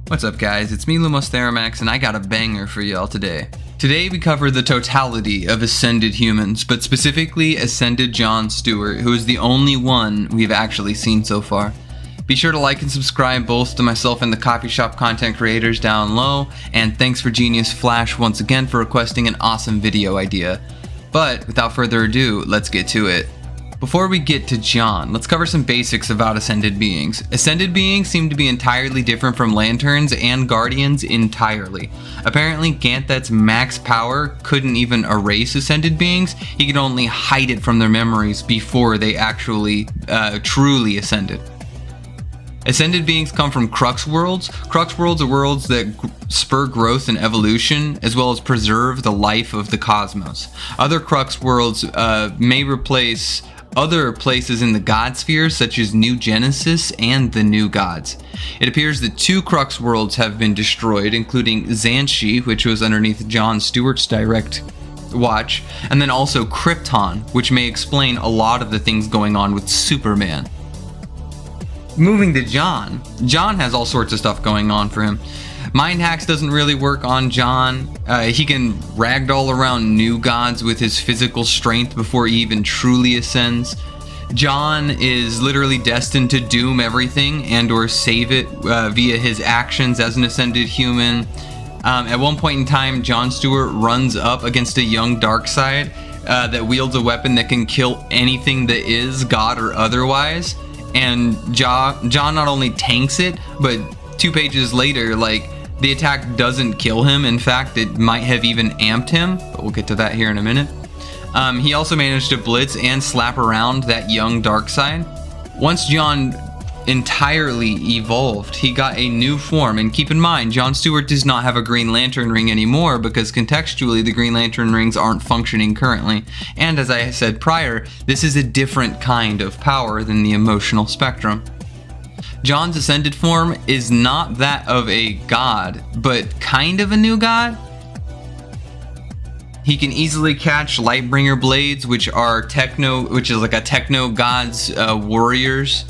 What's up guys, it's me Lumos Theromax and I got a banger for y'all today. Today we cover the totality of Ascended humans, but specifically Ascended John Stewart, who is the only one we've actually seen so far. Be sure to like and subscribe both to myself and the coffee shop content creators down low, and thanks for Genius Flash once again for requesting an awesome video idea. But without further ado, let's get to it. Before we get to John, let's cover some basics about Ascended beings. Ascended beings seem to be entirely different from Lanterns and Guardians entirely. Apparently, Ganthet's max power couldn't even erase Ascended beings, he could only hide it from their memories before they actually truly ascended. Ascended beings come from Crux worlds. Crux worlds are worlds that spur growth and evolution, as well as preserve the life of the cosmos. Other Crux worlds may replace other places in the God sphere, such as New Genesis and the New Gods. It appears that 2 Crux worlds have been destroyed, including Xanshi, which was underneath John Stewart's direct watch, and then also Krypton, which may explain a lot of the things going on with Superman. Moving to John. John has all sorts of stuff going on for him. Mind hacks doesn't really work on John. He can ragdoll around new gods with his physical strength before he even truly ascends. John is literally destined to doom everything and or save it via his actions as an ascended human. At one point in time, John Stewart runs up against a young Darkseid that wields a weapon that can kill anything that is God or otherwise. And John not only tanks it, but 2 pages later, the attack doesn't kill him. In fact, it might have even amped him, but we'll get to that here in a minute. He also managed to blitz and slap around that young Darkseid. Once John entirely evolved, he got a new form, and keep in mind, John Stewart does not have a Green Lantern ring anymore because contextually the Green Lantern rings aren't functioning currently. And as I said prior, this is a different kind of power than the emotional spectrum. John's ascended form is not that of a god, but kind of a new god. He can easily catch Lightbringer blades, which is like a techno god's warriors.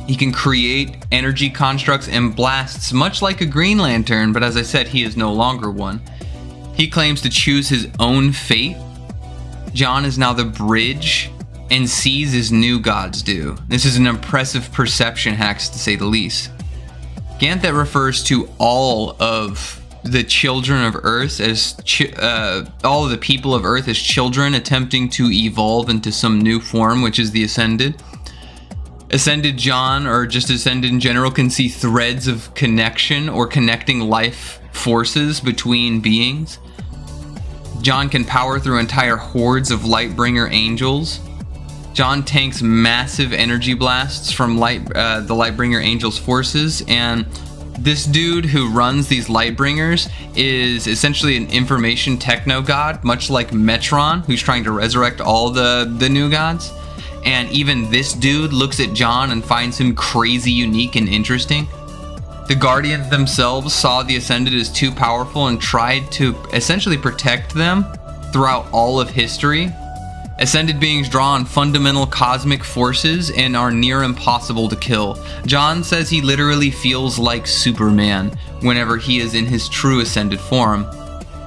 He can create energy constructs and blasts, much like a Green Lantern, but as I said, he is no longer one. He claims to choose his own fate. John is now the bridge and sees as new gods do. This is an impressive perception hack, to say the least. Ganthet refers to all of the children of Earth as all of the people of Earth as children attempting to evolve into some new form, which is the Ascended. Ascended John, or just Ascended in general, can see threads of connection or connecting life forces between beings. John can power through entire hordes of Lightbringer angels. John tanks massive energy blasts from the Lightbringer angels' forces, and this dude who runs these Lightbringers is essentially an information techno god, much like Metron, who's trying to resurrect all the new gods. And even this dude looks at John and finds him crazy unique and interesting. The Guardians themselves saw the Ascended as too powerful and tried to essentially protect them throughout all of history. Ascended beings draw on fundamental cosmic forces and are near impossible to kill. John says he literally feels like Superman whenever he is in his true Ascended form.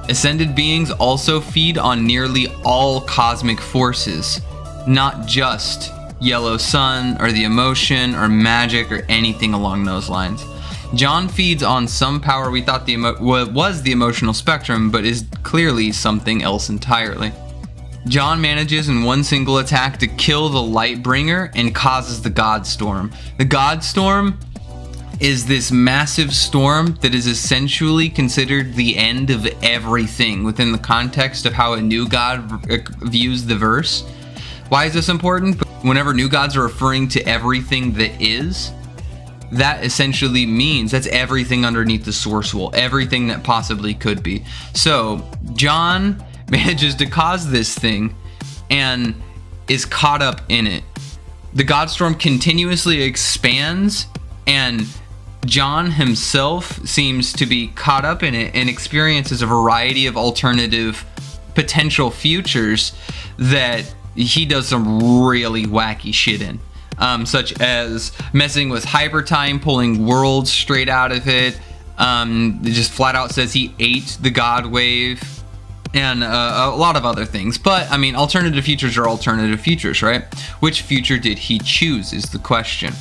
Ascended beings also feed on nearly all cosmic forces, not just yellow sun or the emotion or magic or anything along those lines. John feeds on some power we thought was the emotional spectrum, but is clearly something else entirely. John manages in one single attack to kill the Lightbringer and causes the Godstorm. The Godstorm is this massive storm that is essentially considered the end of everything within the context of how a new god views the verse. Why is this important? Whenever new gods are referring to everything that is, that essentially means that's everything underneath the source wall, everything that possibly could be. So John manages to cause this thing and is caught up in it. The Godstorm continuously expands, and John himself seems to be caught up in it and experiences a variety of alternative potential futures that he does some really wacky shit in. such as messing with hyper time, pulling worlds straight out of it. It just flat out says he ate the God Wave, and a lot of other things. But I mean, alternative futures are alternative futures, right? Which future did he choose is the question.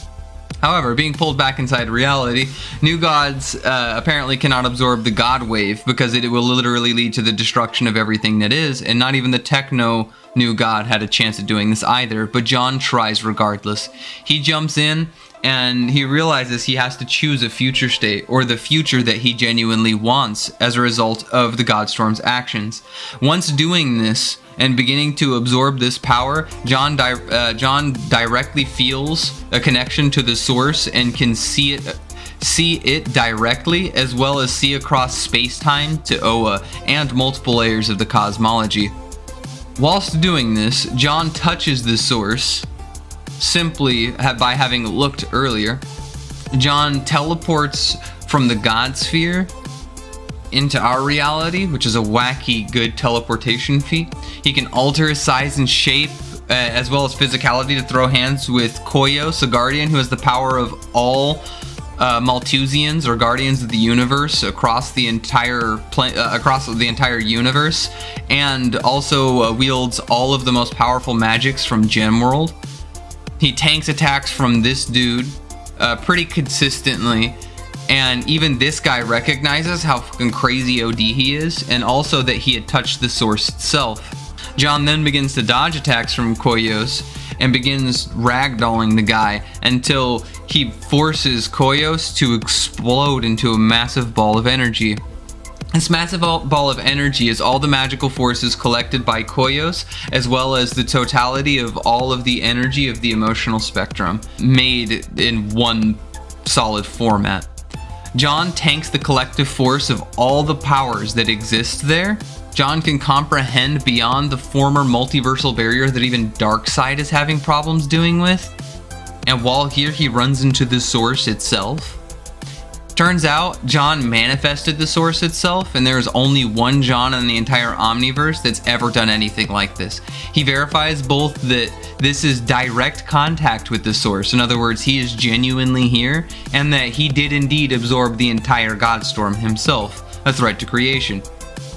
However, being pulled back inside reality, new gods apparently cannot absorb the God Wave because it will literally lead to the destruction of everything that is, and not even the techno new god had a chance at doing this either, but John tries regardless. He jumps in and he realizes he has to choose a future state, or the future that he genuinely wants as a result of the Godstorm's actions. Once doing this and beginning to absorb this power, John directly feels a connection to the source and can see it directly, as well as see across space-time to Oa and multiple layers of the cosmology. Whilst doing this, John touches the source simply by having looked earlier. John teleports from the God Sphere into our reality, which is a wacky good teleportation feat. He can alter his size and shape, as well as physicality, to throw hands with Koyos, a guardian who has the power of all Malthusians or guardians of the universe across the entire universe, and also wields all of the most powerful magics from Gemworld. He tanks attacks from this dude pretty consistently, and even this guy recognizes how fucking crazy OD he is, and also that he had touched the source itself. John then begins to dodge attacks from Koyos and begins ragdolling the guy until he forces Koyos to explode into a massive ball of energy. This massive ball of energy is all the magical forces collected by Koyos, as well as the totality of all of the energy of the emotional spectrum, made in one solid format. John tanks the collective force of all the powers that exist there. John can comprehend beyond the former multiversal barrier that even Darkseid is having problems doing with. And while here, he runs into the source itself. Turns out, John manifested the source itself, and there is only one John in the entire Omniverse that's ever done anything like this. He verifies both that this is direct contact with the source, in other words, he is genuinely here, and that he did indeed absorb the entire Godstorm himself, a threat to creation.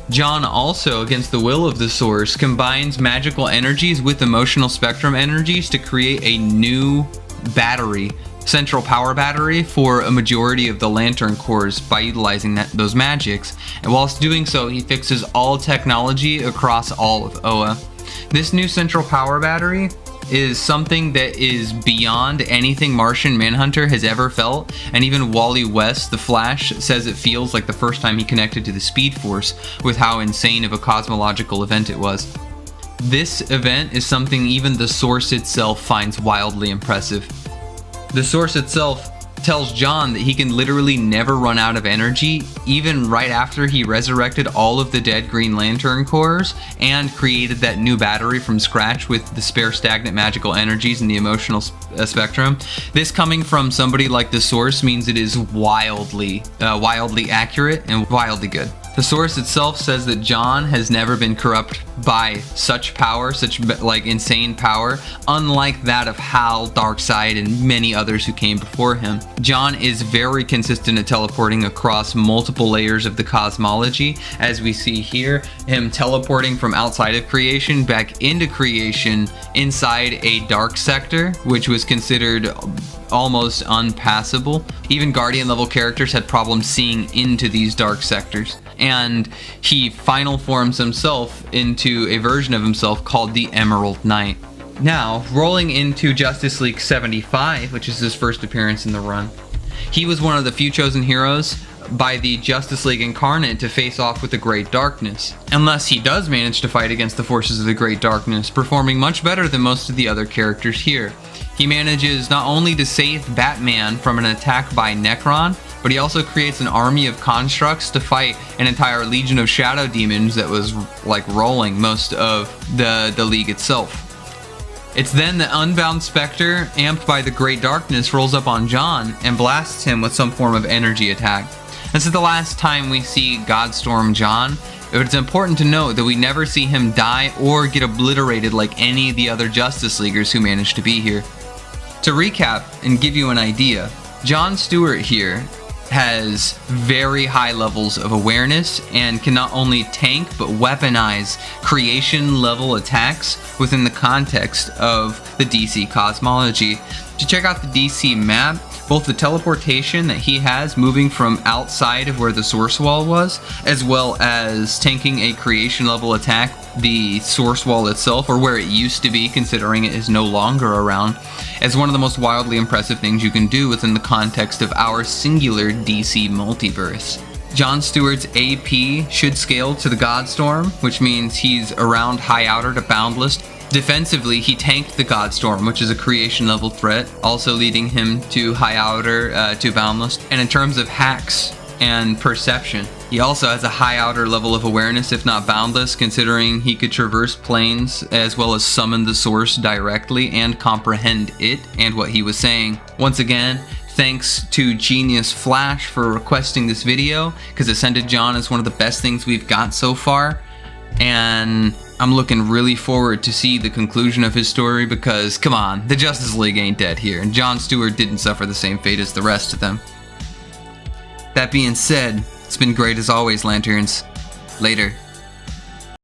John also, against the will of the source, combines magical energies with emotional spectrum energies to create a new battery, central power battery, for a majority of the lantern cores by utilizing those magics, and whilst doing so, he fixes all technology across all of Oa. This new central power battery is something that is beyond anything Martian Manhunter has ever felt, and even Wally West, the Flash, says it feels like the first time he connected to the Speed Force with how insane of a cosmological event it was. This event is something even the source itself finds wildly impressive. The source itself tells John that he can literally never run out of energy, even right after he resurrected all of the dead Green Lantern cores and created that new battery from scratch with the spare stagnant magical energies in the emotional spectrum. This coming from somebody like the source means it is wildly accurate and wildly good. The source itself says that John has never been corrupt by such power, such like insane power, unlike that of Hal, Darkseid, and many others who came before him. John is very consistent at teleporting across multiple layers of the cosmology, as we see here, him teleporting from outside of creation back into creation inside a dark sector, which was considered almost unpassable. Even Guardian level characters had problems seeing into these dark sectors. And he final forms himself into a version of himself called the Emerald Knight. Now, rolling into Justice League 75, which is his first appearance in the run, he was one of the few chosen heroes by the Justice League Incarnate to face off with the Great Darkness. Unless he does manage to fight against the forces of the Great Darkness, performing much better than most of the other characters here. He manages not only to save Batman from an attack by Necron, but he also creates an army of constructs to fight an entire legion of shadow demons that was like rolling most of the League itself. It's then the Unbound Spectre, amped by the Great Darkness, rolls up on John and blasts him with some form of energy attack. This is the last time we see Godstorm John, but it's important to note that we never see him die or get obliterated like any of the other Justice Leaguers who managed to be here. To recap and give you an idea, John Stewart here has very high levels of awareness and can not only tank but weaponize creation level attacks within the context of the DC cosmology. To check out the DC map, both the teleportation that he has moving from outside of where the source wall was, as well as tanking a creation level attack, the source wall itself, or where it used to be considering it is no longer around, as one of the most wildly impressive things you can do within the context of our singular DC multiverse. John Stewart's AP should scale to the Godstorm, which means he's around High Outer to Boundless. Defensively, he tanked the Godstorm, which is a creation level threat, also leading him to High Outer to Boundless. And in terms of hacks and perception, he also has a High Outer level of awareness, if not Boundless, considering he could traverse planes as well as summon the source directly and comprehend it and what he was saying. Once again, thanks to Genius Flash for requesting this video, because Ascended John is one of the best things we've got so far. And I'm looking really forward to see the conclusion of his story because, come on, the Justice League ain't dead here, and John Stewart didn't suffer the same fate as the rest of them. That being said, it's been great as always, Lanterns. Later.